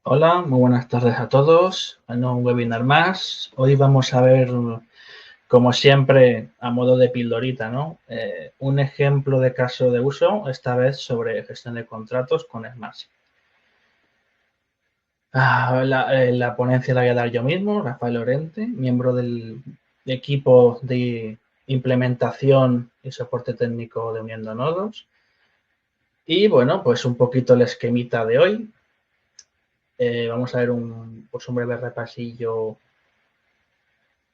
Hola, muy buenas tardes a todos. En un webinar más. Hoy vamos a ver, como siempre, a modo de pildorita, ¿no? Un ejemplo de caso de uso, esta vez sobre gestión de contratos con Smartsheet. La ponencia la voy a dar yo mismo, Rafael Lorente, miembro del equipo de implementación y soporte técnico de Uniendo Nodos. Y bueno, pues un poquito el esquemita de hoy. Vamos a ver un breve repasillo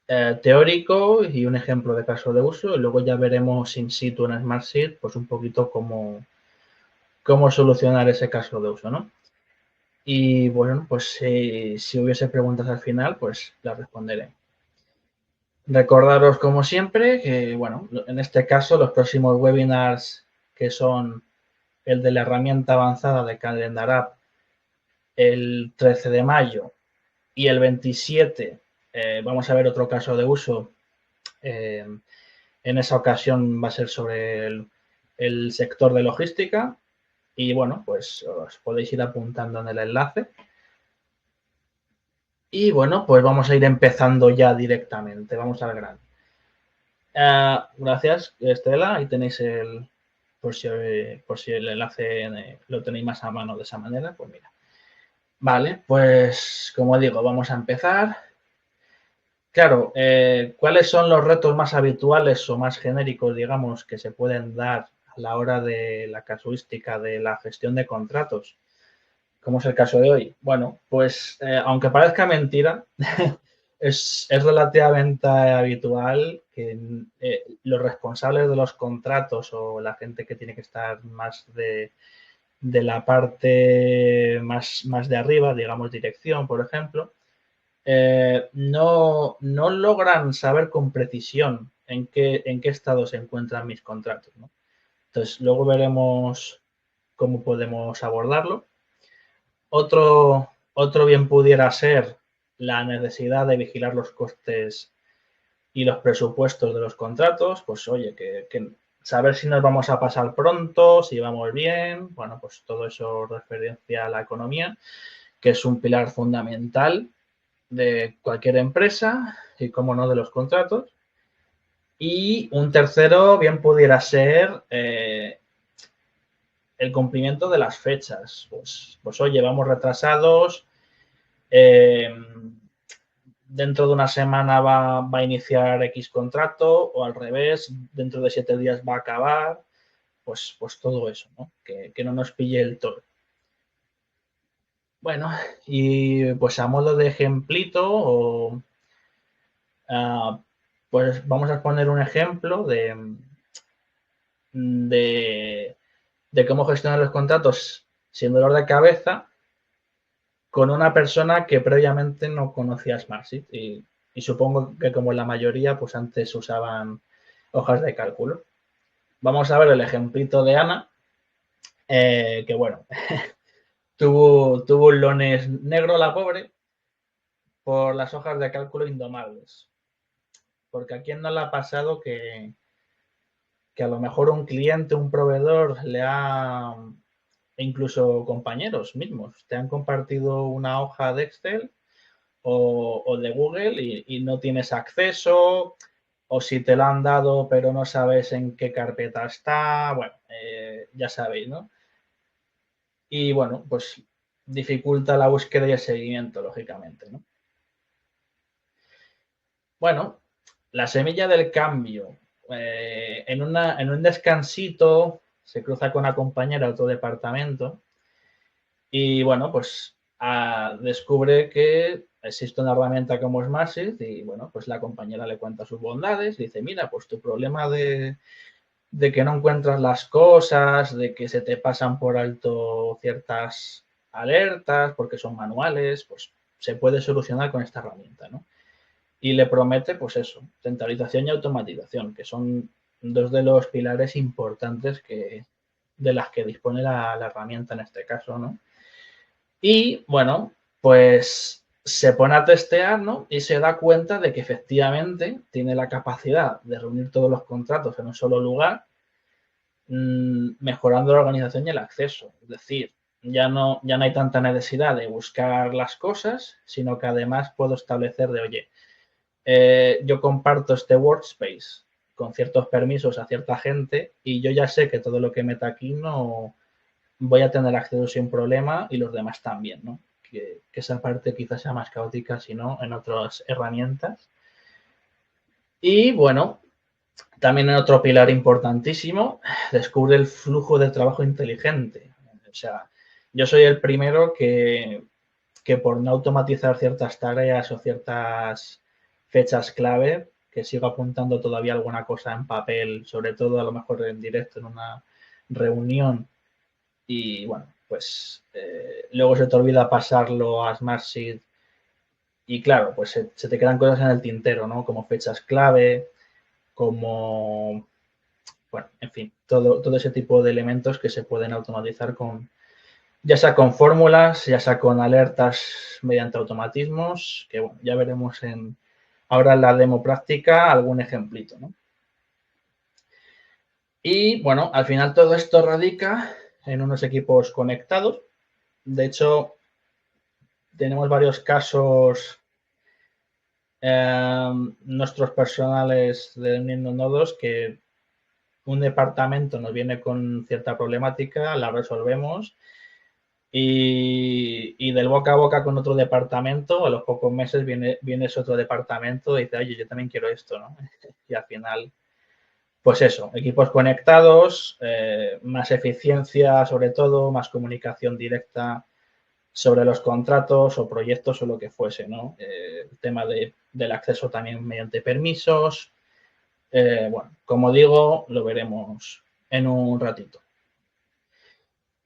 teórico y un ejemplo de caso de uso, y luego ya veremos in situ en Smartsheet pues un poquito cómo solucionar ese caso de uso, ¿no? Y bueno, pues si hubiese preguntas al final, pues las responderé. Recordaros como siempre que, bueno, en este caso los próximos webinars, que son el de la herramienta avanzada de Calendar App el 13 de mayo y el 27, vamos a ver otro caso de uso. En esa ocasión va a ser sobre el sector de logística y bueno, pues os podéis ir apuntando en el enlace. Y bueno, pues vamos a ir empezando ya directamente. Vamos al grano. Gracias, Estela. Ahí tenéis por si el enlace lo tenéis más a mano de esa manera, pues mira. Vale, pues como digo, vamos a empezar. Claro, ¿cuáles son los retos más habituales o más genéricos, digamos, que se pueden dar a la hora de la casuística de la gestión de contratos? Como es el caso de hoy. Bueno, pues aunque parezca mentira, es relativamente habitual que los responsables de los contratos o la gente que tiene que estar más de la parte más de arriba, digamos dirección, por ejemplo, no logran saber con precisión en qué estado se encuentran mis contratos, ¿no? Entonces, luego veremos cómo podemos abordarlo. Otro bien pudiera ser la necesidad de vigilar los costes y los presupuestos de los contratos. Pues oye, que saber si nos vamos a pasar pronto, si vamos bien, bueno, pues todo eso referencia a la economía, que es un pilar fundamental de cualquier empresa y, como no, de los contratos. Y un tercero bien pudiera ser el cumplimiento de las fechas. Pues oye, vamos retrasados, eh, dentro de una semana va a iniciar X contrato o al revés, dentro de 7 días va a acabar, pues todo eso, ¿no? Que no nos pille el toro. Bueno, y pues a modo de ejemplito, pues vamos a poner un ejemplo de, de cómo gestionar los contratos sin dolor de cabeza con una persona que previamente no conocía Smartsheet y supongo que, como la mayoría, pues antes usaban hojas de cálculo. Vamos a ver el ejemplito de Ana, que bueno, tuvo un lunes negro la pobre por las hojas de cálculo indomables. Porque a quién no le ha pasado que a lo mejor un cliente, un proveedor, incluso compañeros mismos, te han compartido una hoja de Excel o de Google y no tienes acceso, o si te lo han dado pero no sabes en qué carpeta está, bueno, ya sabéis, ¿no? Y bueno, pues dificulta la búsqueda y el seguimiento, lógicamente, ¿no? Bueno, la semilla del cambio. En un descansito se cruza con una compañera de otro departamento y bueno, pues descubre que existe una herramienta como Smartsheet y bueno, pues la compañera le cuenta sus bondades, dice, mira, pues tu problema de que no encuentras las cosas, de que se te pasan por alto ciertas alertas porque son manuales, pues se puede solucionar con esta herramienta, ¿no? Y le promete, pues eso, centralización y automatización, que son dos de los pilares importantes de las que dispone la herramienta en este caso, ¿no? Y bueno, pues se pone a testear, ¿no? Y se da cuenta de que efectivamente tiene la capacidad de reunir todos los contratos en un solo lugar, mejorando la organización y el acceso. Es decir, ya no hay tanta necesidad de buscar las cosas, sino que además puedo establecer de, oye, yo comparto este workspace con ciertos permisos a cierta gente y yo ya sé que todo lo que meta aquí no voy a tener acceso sin problema y los demás también, ¿no? Que esa parte quizás sea más caótica, si no, en otras herramientas. Y bueno, también en otro pilar importantísimo, descubre el flujo de trabajo inteligente. O sea, yo soy el primero que por no automatizar ciertas tareas o ciertas fechas clave, que sigo apuntando todavía alguna cosa en papel, sobre todo a lo mejor en directo en una reunión y bueno, pues luego se te olvida pasarlo a Smartsheet y claro, pues se te quedan cosas en el tintero, ¿no? Como fechas clave, como, bueno, en fin, todo ese tipo de elementos que se pueden automatizar con, ya sea con fórmulas, ya sea con alertas mediante automatismos, que bueno, ya veremos ahora en la demo práctica algún ejemplito, ¿no? Y bueno, al final todo esto radica en unos equipos conectados. De hecho, tenemos varios casos nuestros personales de uniendo nodos que un departamento nos viene con cierta problemática, la resolvemos y del boca a boca con otro departamento, a los pocos meses viene ese otro departamento y dice, oye, yo también quiero esto, ¿no? Y al final, pues eso, equipos conectados, más eficiencia sobre todo, más comunicación directa sobre los contratos o proyectos o lo que fuese, ¿no? El tema del acceso también mediante permisos. Bueno, como digo, lo veremos en un ratito.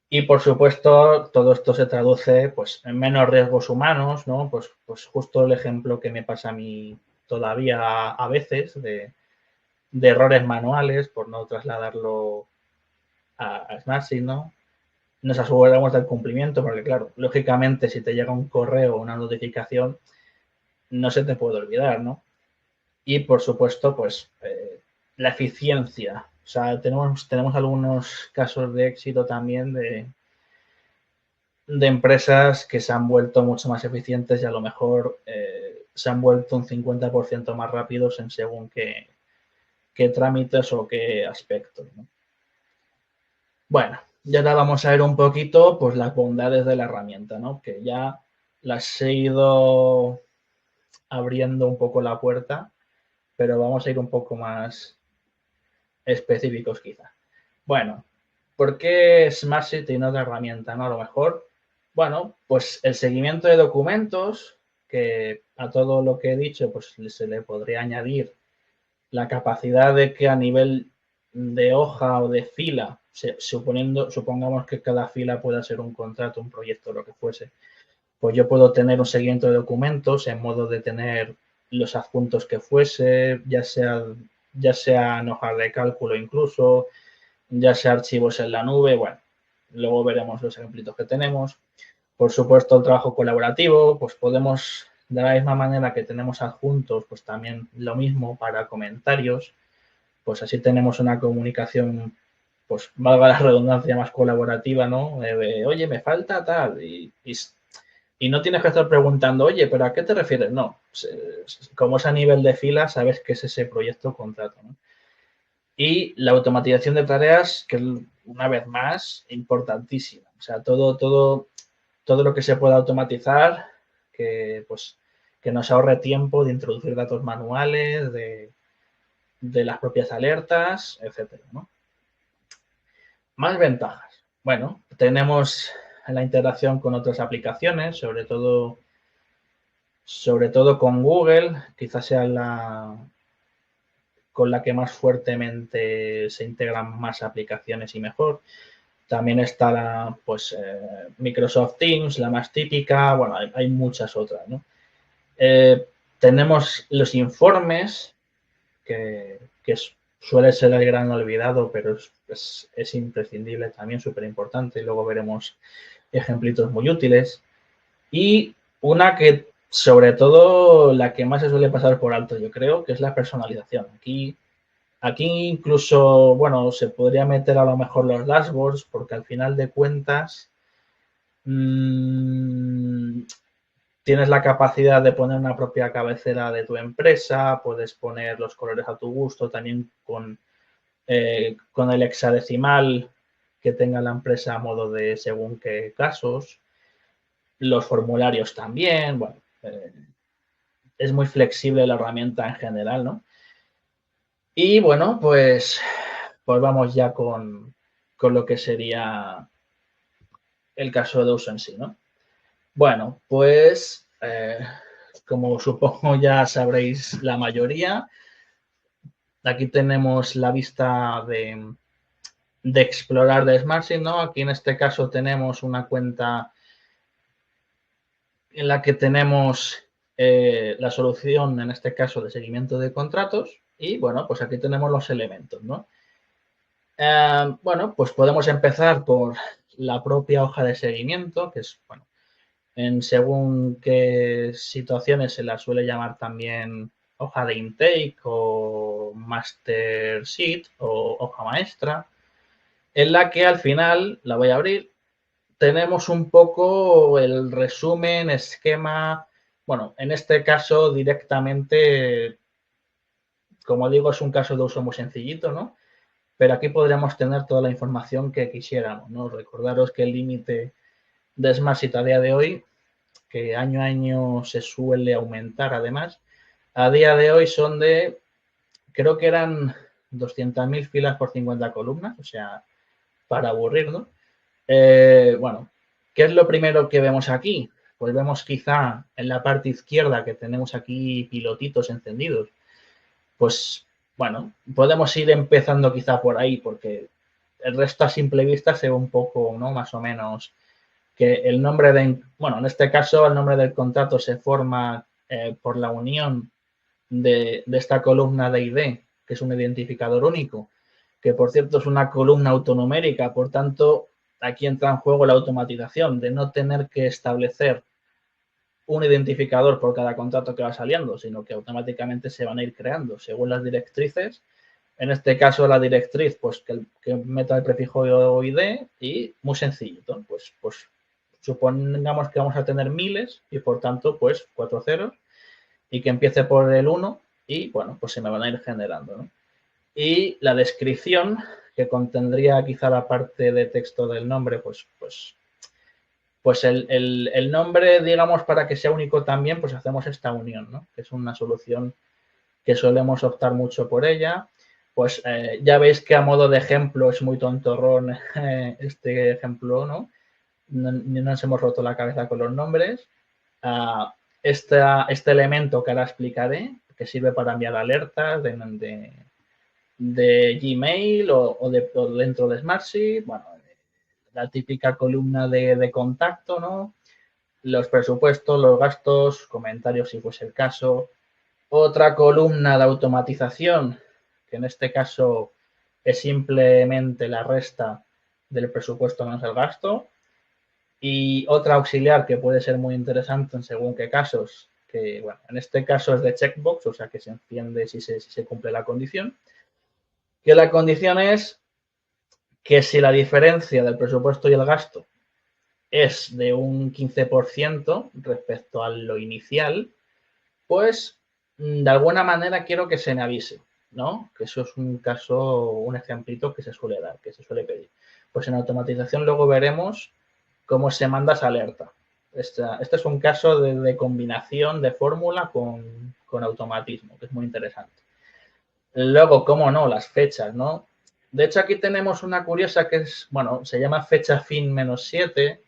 Y por supuesto, todo esto se traduce pues, en menos riesgos humanos, ¿no? Pues justo el ejemplo que me pasa a mí todavía a veces de errores manuales por no trasladarlo a Smartsheet, ¿no? Nos aseguramos del cumplimiento, porque claro, lógicamente si te llega un correo o una notificación, no se te puede olvidar, ¿no? Y por supuesto, pues la eficiencia. O sea, tenemos algunos casos de éxito también de empresas que se han vuelto mucho más eficientes y a lo mejor se han vuelto un 50% más rápidos en según qué trámites o qué aspectos, ¿no? Bueno, ya ahora vamos a ver un poquito pues las bondades de la herramienta, ¿no? Que ya las he ido abriendo un poco la puerta, pero vamos a ir un poco más específicos quizá. Bueno, ¿por qué Smartsheet y no otra herramienta, no? A lo mejor, bueno, pues el seguimiento de documentos, que a todo lo que he dicho, pues se le podría añadir la capacidad de que a nivel de hoja o de fila, supongamos que cada fila pueda ser un contrato, un proyecto, lo que fuese, pues yo puedo tener un seguimiento de documentos en modo de tener los adjuntos que fuese, ya sea en hojas de cálculo incluso, ya sea archivos en la nube, bueno, luego veremos los ejemplitos que tenemos. Por supuesto, el trabajo colaborativo, pues podemos, de la misma manera que tenemos adjuntos, pues también lo mismo para comentarios, pues así tenemos una comunicación, pues valga la redundancia, más colaborativa, ¿no? Oye, me falta tal, y no tienes que estar preguntando, oye, ¿pero a qué te refieres? No, como es a nivel de fila, sabes que es ese proyecto o contrato, ¿no? Y la automatización de tareas, que una vez más, importantísima. O sea, todo lo que se pueda automatizar, que pues que nos ahorre tiempo de introducir datos manuales, de las propias alertas, etcétera, ¿no? Más ventajas. Bueno, tenemos la integración con otras aplicaciones, sobre todo con Google, quizás sea con la que más fuertemente se integran más aplicaciones y mejor. También está Microsoft Teams, la más típica. Bueno, hay muchas otras, ¿no? Tenemos los informes, que suele ser el gran olvidado, pero es imprescindible también, súper importante. Luego veremos ejemplitos muy útiles. Y una que, sobre todo, la que más se suele pasar por alto, yo creo, que es la personalización. Aquí incluso, bueno, se podría meter a lo mejor los dashboards, porque al final de cuentas, Tienes la capacidad de poner una propia cabecera de tu empresa, puedes poner los colores a tu gusto, también con el hexadecimal que tenga la empresa a modo de según qué casos. Los formularios también, bueno, es muy flexible la herramienta en general, ¿no? Y bueno, pues vamos ya con lo que sería el caso de uso en sí, ¿no? Bueno, pues como supongo ya sabréis la mayoría, aquí tenemos la vista de explorar de SmartSync, ¿no? Aquí en este caso tenemos una cuenta en la que tenemos la solución, en este caso, de seguimiento de contratos. Y bueno, pues aquí tenemos los elementos, ¿no? Bueno, pues podemos empezar por la propia hoja de seguimiento, que es, bueno, en según qué situaciones se la suele llamar también hoja de intake o master sheet o hoja maestra, en la que al final, la voy a abrir, tenemos un poco el resumen, esquema, bueno, en este caso directamente, como digo, es un caso de uso muy sencillito, ¿no? Pero aquí podríamos tener toda la información que quisiéramos, ¿no? Recordaros que el límite de Smartseed a día de hoy, que año a año se suele aumentar además, a día de hoy son de, creo que eran 200.000 filas por 50 columnas, o sea, para aburrir, ¿no? Bueno, ¿qué es lo primero que vemos aquí? Pues vemos quizá en la parte izquierda que tenemos aquí pilotitos encendidos. Pues bueno, podemos ir empezando quizá por ahí porque el resto a simple vista se ve un poco, ¿no? Más o menos que el nombre de, bueno, en este caso el nombre del contrato se forma por la unión de esta columna de ID, que es un identificador único, que por cierto es una columna autonumérica, por tanto, aquí entra en juego la automatización de no tener que establecer un identificador por cada contrato que va saliendo, sino que automáticamente se van a ir creando según las directrices. En este caso, la directriz, pues que meta el prefijo ID y muy sencillito, pues supongamos que vamos a tener miles y por tanto, pues 4 ceros y que empiece por el 1 y bueno, pues se me van a ir generando, ¿no? Y la descripción que contendría quizá la parte de texto del nombre, pues el nombre, digamos, para que sea único también, pues hacemos esta unión, ¿no? Que es una solución que solemos optar mucho por ella. Pues ya veis que a modo de ejemplo es muy tontorrón este ejemplo, ¿no? No nos hemos roto la cabeza con los nombres. Este elemento que ahora explicaré, que sirve para enviar alertas de Gmail o dentro de Smartsheet, bueno, la típica columna de contacto, ¿no? Los presupuestos, los gastos, comentarios si fuese el caso. Otra columna de automatización, que en este caso es simplemente la resta del presupuesto menos el gasto. Y otra auxiliar que puede ser muy interesante en según qué casos, que bueno, en este caso es de checkbox, o sea que se enciende si se cumple la condición. Que la condición es que si la diferencia del presupuesto y el gasto es de un 15% respecto a lo inicial, pues de alguna manera quiero que se me avise, ¿no? Que eso es un caso, un ejemplito que se suele dar, que se suele pedir. Pues en automatización luego veremos cómo se manda esa alerta. Este es un caso de combinación de fórmula con automatismo, que es muy interesante. Luego, cómo no, las fechas, ¿no? De hecho, aquí tenemos una curiosa que es, bueno, se llama fecha fin -7,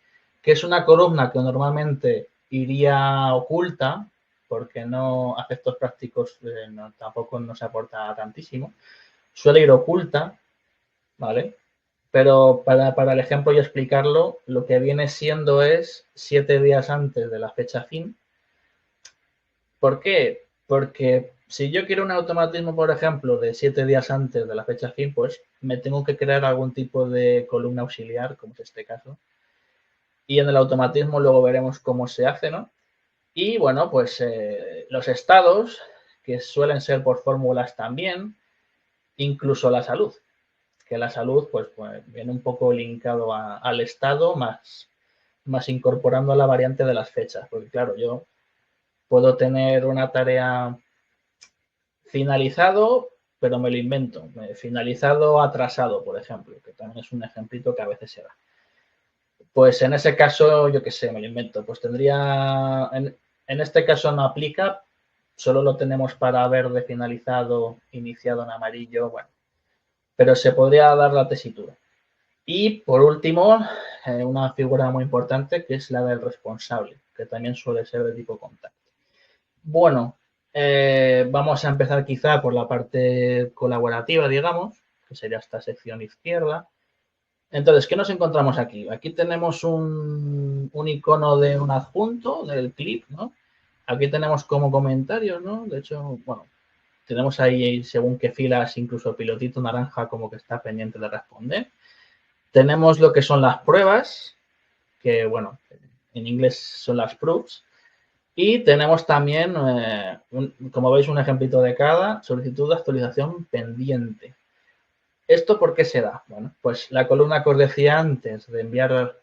que es una columna que normalmente iría oculta, porque no, a efectos prácticos tampoco nos aporta tantísimo. Suele ir oculta, ¿vale? Pero para el ejemplo y explicarlo, lo que viene siendo es 7 días antes de la fecha fin. ¿Por qué? Porque si yo quiero un automatismo, por ejemplo, de 7 días antes de la fecha fin, pues me tengo que crear algún tipo de columna auxiliar, como es este caso. Y en el automatismo luego veremos cómo se hace, ¿no? Y bueno, pues los estados, que suelen ser por fórmulas también, incluso la salud, que la salud pues viene un poco linkado al estado más más incorporando la variante de las fechas, porque claro, yo puedo tener una tarea finalizado, pero me lo invento, finalizado atrasado, por ejemplo, que también es un ejemplito que a veces se da. Pues en ese caso, yo qué sé, me lo invento, pues tendría, en este caso no aplica, solo lo tenemos para verde finalizado, iniciado en amarillo, bueno, pero se podría dar la tesitura. Y por último, una figura muy importante que es la del responsable, que también suele ser de tipo contacto. Bueno, vamos a empezar quizá por la parte colaborativa, digamos, que sería esta sección izquierda. Entonces, ¿qué nos encontramos aquí? Aquí tenemos un icono de un adjunto, del clip, ¿no? Aquí tenemos como comentarios, ¿no? De hecho, bueno, tenemos ahí según qué filas, incluso el pilotito naranja como que está pendiente de responder. Tenemos lo que son las pruebas, que bueno, en inglés son las proofs. Y tenemos también, como veis, un ejemplito de cada solicitud de actualización pendiente. ¿Esto por qué se da? Bueno, pues la columna que os decía antes de enviar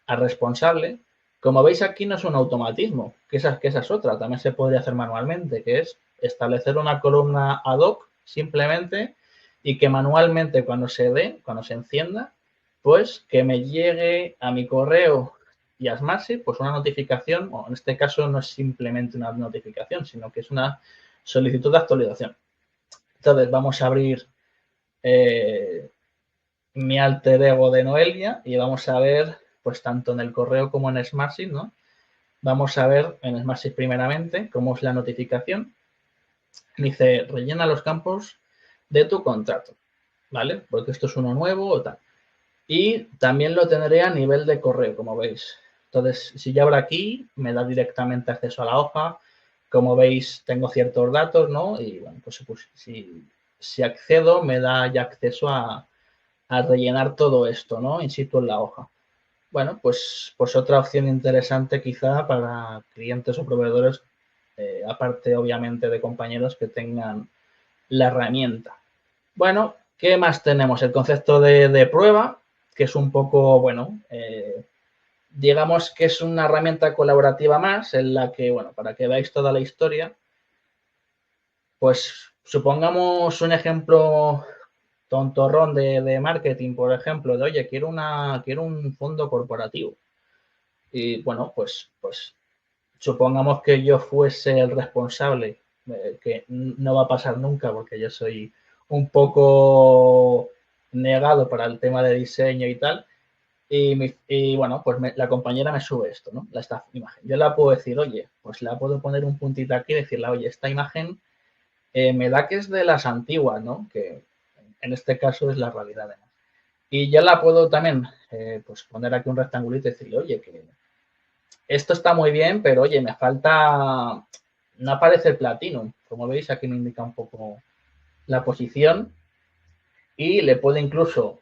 al responsable, como veis aquí no es un automatismo, que esa es otra, también se podría hacer manualmente, que es establecer una columna ad hoc simplemente y que manualmente cuando se dé, cuando se encienda, pues que me llegue a mi correo y a Smartship, pues una notificación, o en este caso no es simplemente una notificación, sino que es una solicitud de actualización. Entonces vamos a abrir mi alter ego de Noelia y vamos a ver, pues tanto en el correo como en Smartship, ¿no? Vamos a ver en Smartship primeramente cómo es la notificación. Dice, rellena los campos de tu contrato, ¿vale? Porque esto es uno nuevo o tal. Y también lo tendré a nivel de correo, como veis. Entonces, si yo abro aquí, me da directamente acceso a la hoja. Como veis, tengo ciertos datos, ¿no? Y bueno, pues si accedo, me da ya acceso a rellenar todo esto, ¿no? In situ en la hoja. Bueno, pues otra opción interesante quizá para clientes o proveedores, aparte obviamente de compañeros que tengan la herramienta. Bueno, ¿qué más tenemos? El concepto de prueba, que es un poco, bueno, digamos que es una herramienta colaborativa más en la que, bueno, para que veáis toda la historia, pues supongamos un ejemplo tontorrón de marketing, por ejemplo, de, oye, quiero un fondo corporativo. Y bueno, pues supongamos que yo fuese el responsable, que no va a pasar nunca porque yo soy un poco negado para el tema de diseño y tal. Y bueno, pues la compañera me sube esto, ¿no? Esta imagen. Yo la puedo decir, oye, pues la puedo poner un puntito aquí y decirle, oye, esta imagen me da que es de las antiguas, ¿no? Que en este caso es la realidad además. Y ya la puedo también pues poner aquí un rectangulito y decirle, oye, que esto está muy bien, pero oye, me falta, no aparece el Platinum. Como veis, aquí me indica un poco la posición y le puedo incluso,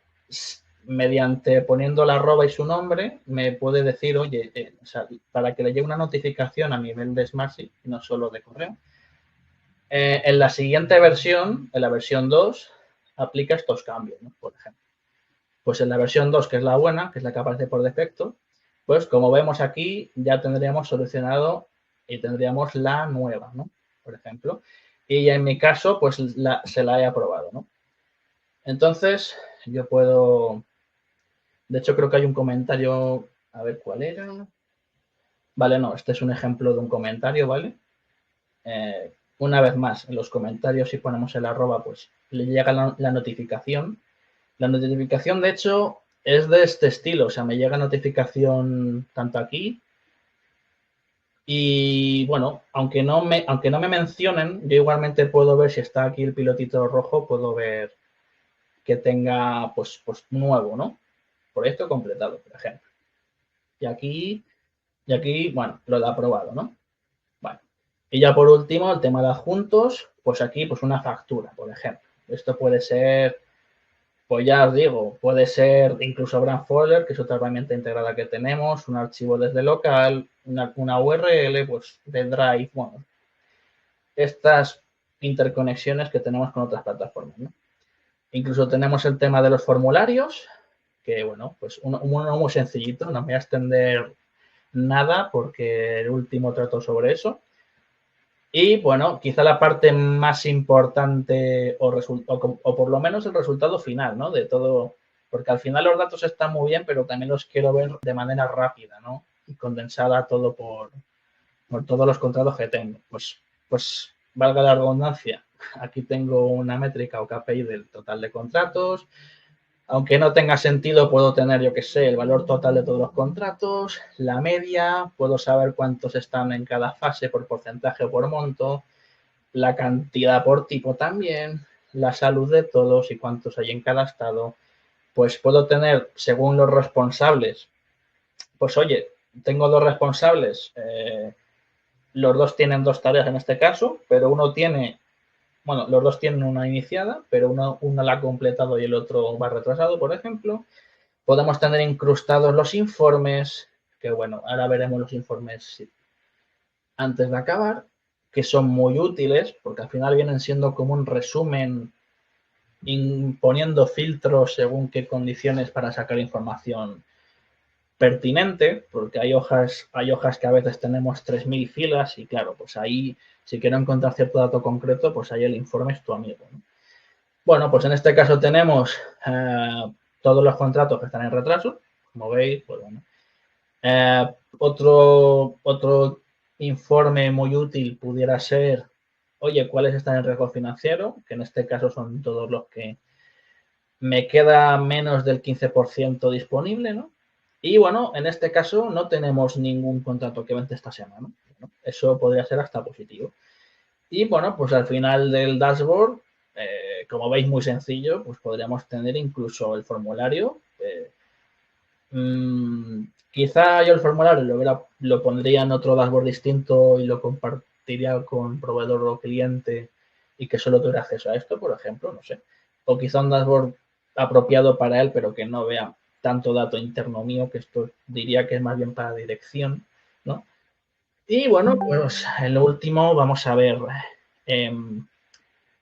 mediante poniendo la arroba y su nombre, me puede decir, oye, o sea, para que le llegue una notificación a nivel de Smartship, no solo de correo. En la siguiente versión, en la versión 2, aplica estos cambios, ¿no? Por ejemplo. Pues en la versión 2, que es la buena, que es la que aparece por defecto, pues como vemos aquí, ya tendríamos solucionado y tendríamos la nueva, ¿no? Por ejemplo. Y en mi caso, pues se la he aprobado, ¿no? Entonces, yo puedo... De hecho, creo que hay un comentario... A ver, ¿cuál era? Vale, no, este es un ejemplo de un comentario, ¿vale? Una vez más, en los comentarios, si ponemos el arroba, pues le llega la notificación. La notificación, de hecho, es de este estilo. O sea, me llega notificación tanto aquí. Y bueno, aunque no me mencionen, yo igualmente puedo ver si está aquí el pilotito rojo, puedo ver que tenga pues nuevo, ¿no? Proyecto completado, por ejemplo. Y aquí, bueno, lo he aprobado, ¿no? Bueno. Y ya por último, el tema de adjuntos, pues aquí, pues una factura, por ejemplo. Esto puede ser, pues ya os digo, puede ser incluso Brand Folder, que es otra herramienta integrada que tenemos, un archivo desde local, una URL, pues de Drive, bueno, estas interconexiones que tenemos con otras plataformas, ¿no? Incluso tenemos el tema de los formularios, que bueno, pues uno muy sencillito, no me voy a extender nada porque el último trató sobre eso. Y bueno, quizá la parte más importante o por lo menos el resultado final, ¿no? De todo, porque al final los datos están muy bien, pero también los quiero ver de manera rápida, ¿no? Y condensada todo por todos los contratos que tengo. Pues valga la redundancia, aquí tengo una métrica o KPI del total de contratos. Aunque no tenga sentido, puedo tener, yo que sé, el valor total de todos los contratos, la media, puedo saber cuántos están en cada fase por porcentaje o por monto, la cantidad por tipo también, la salud de todos y cuántos hay en cada estado. Pues puedo tener, según los responsables, pues oye, tengo dos responsables, los dos tienen dos tareas en este caso, pero uno tiene, bueno, los dos tienen una iniciada, pero uno la ha completado y el otro va retrasado, por ejemplo. Podemos tener incrustados los informes, que bueno, ahora veremos los informes antes de acabar, que son muy útiles porque al final vienen siendo como un resumen imponiendo filtros según qué condiciones para sacar información pertinente, porque hay hojas que a veces tenemos 3000 filas y claro, pues ahí si quiero encontrar cierto dato concreto, pues ahí el informe es tu amigo, ¿no? Bueno, pues en este caso tenemos todos los contratos que están en retraso, como veis, pues bueno. Otro informe muy útil pudiera ser, oye, ¿cuáles están en riesgo financiero? Que en este caso son todos los que me queda menos del 15% disponible, ¿no? Y bueno, en este caso no tenemos ningún contrato que vence esta semana, ¿no? Eso podría ser hasta positivo. Y bueno, pues al final del dashboard, como veis muy sencillo, pues podríamos tener incluso el formulario. Quizá yo el formulario lo pondría en otro dashboard distinto y lo compartiría con proveedor o cliente y que solo tuviera acceso a esto, por ejemplo, no sé. O quizá un dashboard apropiado para él, pero que no vea tanto dato interno mío, que esto diría que es más bien para dirección, ¿no? Y bueno, pues en lo último vamos a ver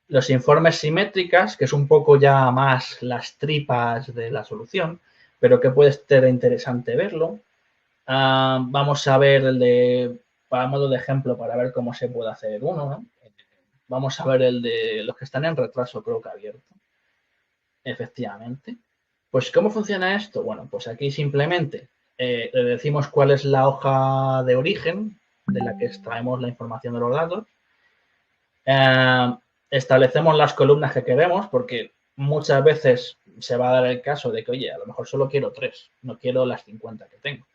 los informes simétricas, que es un poco ya más las tripas de la solución, pero que puede ser interesante verlo. Vamos a ver el de, para modo de ejemplo, para ver cómo se puede hacer uno, ¿no? Vamos a ver el de los que están en retraso, creo que abierto. Efectivamente. Pues, ¿cómo funciona esto? Bueno, pues aquí simplemente le decimos cuál es la hoja de origen de la que extraemos la información de los datos. Establecemos las columnas que queremos porque muchas veces se va a dar el caso de que, oye, a lo mejor solo quiero 3, no quiero las 50 que tengo.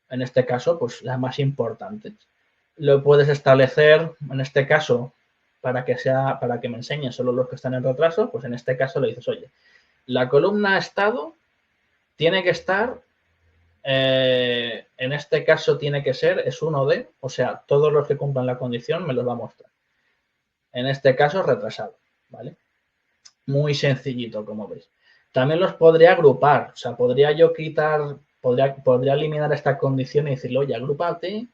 En este caso, pues las más importantes. Lo puedes establecer, en este caso, para que me enseñe solo los que están en retraso, pues en este caso le dices, oye, la columna estado tiene que estar, en este caso tiene que ser, es 1D, o sea, todos los que cumplan la condición me los va a mostrar. En este caso, retrasado, ¿vale? Muy sencillito, como veis. También los podría agrupar, o sea, podría yo quitar, podría eliminar esta condición y decirle, oye, agrúpate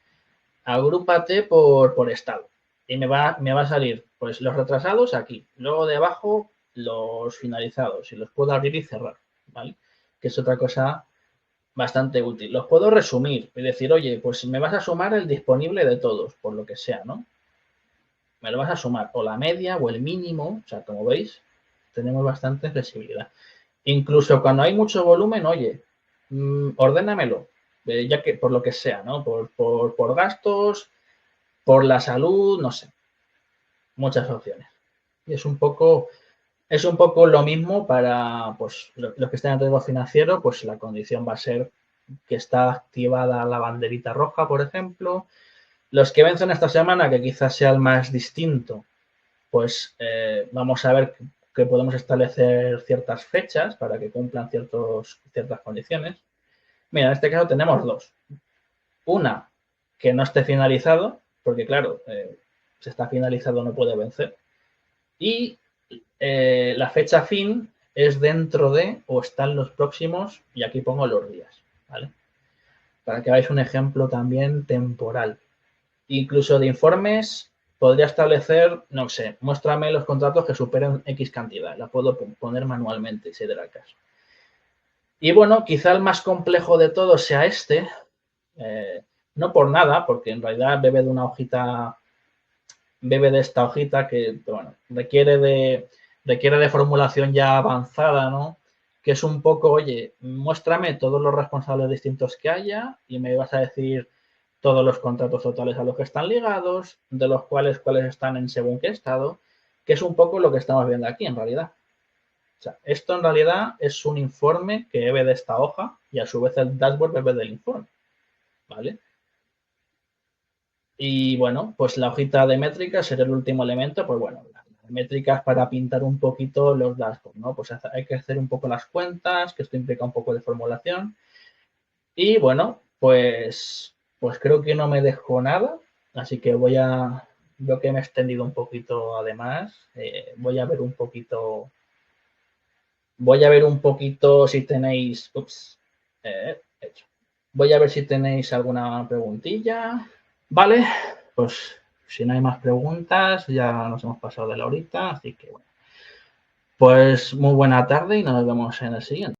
por estado. Y me va a salir, pues, los retrasados aquí. Luego debajo, los finalizados. Y los puedo abrir y cerrar, ¿vale? Que es otra cosa bastante útil. Los puedo resumir y decir, oye, pues me vas a sumar el disponible de todos, por lo que sea, ¿no? Me lo vas a sumar o la media o el mínimo, o sea, como veis, tenemos bastante flexibilidad. Incluso cuando hay mucho volumen, oye, ordénamelo, ya que por lo que sea, ¿no? Por gastos, por la salud, no sé, muchas opciones. Y es un poco lo mismo para, pues, los que estén en riesgo financiero, pues la condición va a ser que está activada la banderita roja, por ejemplo. Los que vencen esta semana, que quizás sea el más distinto, pues vamos a ver que podemos establecer ciertas fechas para que cumplan ciertas condiciones. Mira, en este caso tenemos dos. Una, que no esté finalizado, porque claro, si está finalizado no puede vencer. Y la fecha fin es dentro de o están los próximos, y aquí pongo los días, ¿vale? Para que veáis un ejemplo también temporal. Incluso de informes podría establecer, no sé, muéstrame los contratos que superen X cantidad. La puedo poner manualmente, si diera el caso. Y bueno, quizá el más complejo de todos sea este, No por nada, porque en realidad bebe de una hojita, bebe de esta hojita que, bueno, requiere de formulación ya avanzada, ¿no? Que es un poco, oye, muéstrame todos los responsables distintos que haya y me vas a decir todos los contratos totales a los que están ligados, de los cuales están en según qué estado, que es un poco lo que estamos viendo aquí en realidad. O sea, esto en realidad es un informe que bebe de esta hoja y a su vez el dashboard bebe del informe, ¿vale? Y bueno, pues la hojita de métricas será el último elemento, pues bueno, las métricas para pintar un poquito los dashboards, ¿no? Pues hay que hacer un poco las cuentas, que esto implica un poco de formulación. Y bueno, pues creo que no me dejo nada, así que veo que me he extendido un poquito además, voy a ver un poquito si tenéis, hecho. Voy a ver si tenéis alguna preguntilla. Vale, pues si no hay más preguntas, ya nos hemos pasado de la horita, así que bueno. Pues muy buena tarde y nos vemos en el siguiente.